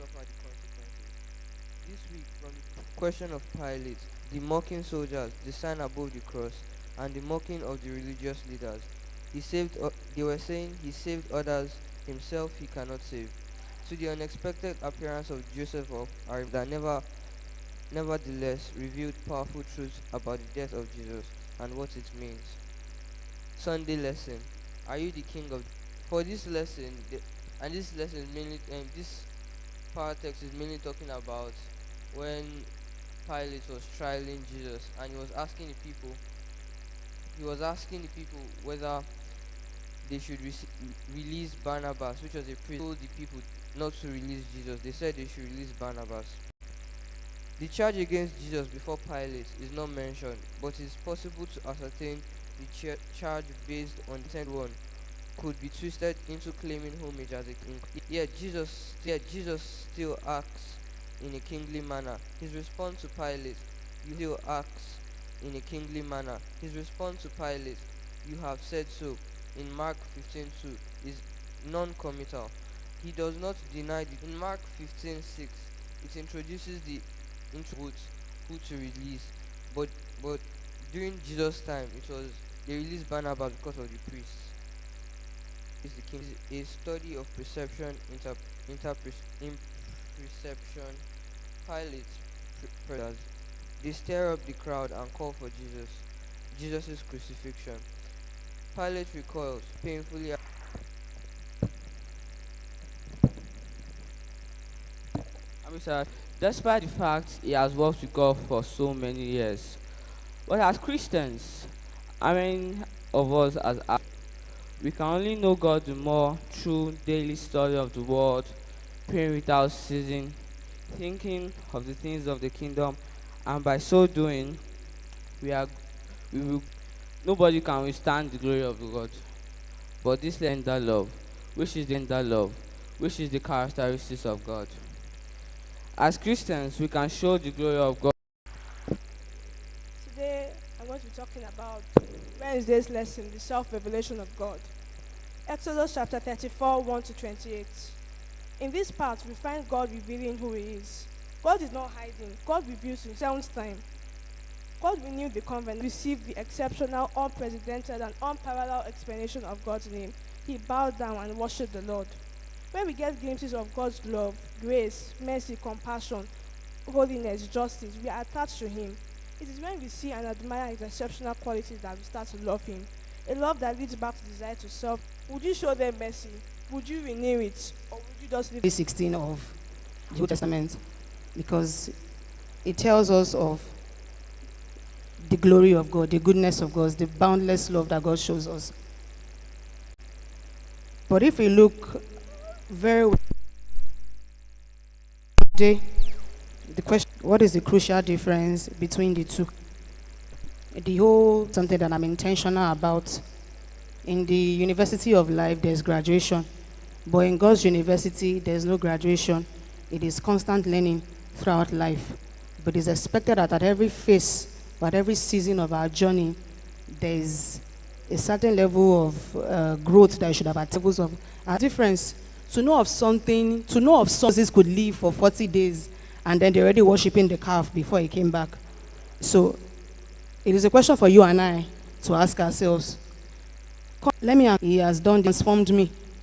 suffer the consequences. This week, from the question of Pilate, the mocking soldiers, the sign above the cross, and the mocking of the religious leaders, they were saying he saved others, himself he cannot save. To the unexpected appearance of Joseph of Arimathea that nevertheless revealed powerful truths about the death of Jesus and what it means. Sunday lesson: Are you the king of? For this lesson, and this lesson is mainly, this power text is mainly talking about when Pilate was trialing Jesus, and he was asking the people whether they should release Barnabas, which was a priest. He told the people not to release Jesus. They said they should release Barnabas. The charge against Jesus before Pilate is not mentioned, but it is possible to ascertain the charge based on the third one could be twisted into claiming homage as a king. Yet Jesus still acts in a kingly manner. His response to Pilate, "You still acts in a kingly manner." His response to Pilate, "You have said so," in Mark 15:2 is non-committal. He does not deny it. In Mark 15:6, it introduces the who to release, but during Jesus' time, it was they released Barnabas because of the priests. Is the king is a study of perception, imperception. Pilate prayers. They stir up the crowd and call for Jesus' crucifixion. Pilate recoils painfully. Sir, despite the fact he has worked with God for so many years, but as Christians, how many of us we can only know God the more through daily study of the Word, praying without ceasing, thinking of the things of the kingdom, and by so doing, we are we will nobody can withstand the glory of the God. But this love, which is the characteristics of God. As Christians, we can show the glory of God. Today, I'm going to be talking about Wednesday's lesson, the self-revelation of God. Exodus chapter 34, 1 to 28. In this part, we find God revealing who He is. God is not hiding. God reveals Himself time. God renewed the covenant, received the exceptional, unprecedented, and unparalleled explanation of God's name. He bowed down and worshipped the Lord. When we get glimpses of God's love, grace, mercy, compassion, holiness, justice, we are attached to Him. It is when we see and admire His exceptional qualities that we start to love Him. A love that leads back to desire to serve. Would you show them mercy? Would you renew it? Or would you just leave 16 of the Old Testament? Because it tells us of the glory of God, the goodness of God, the boundless love that God shows us. But if we look very well, the question, what is the crucial difference between the two? The whole something that I'm intentional about. In the University of Life, there's graduation. But in God's university, there's no graduation. It is constant learning throughout life. But it's expected that at every phase, at every season of our journey, there's a certain level of growth that you should have at levels of difference. To know of something could live for 40 days and then they're already worshiping the calf before he came back. So it is a question for you and I to ask ourselves. He has transformed me.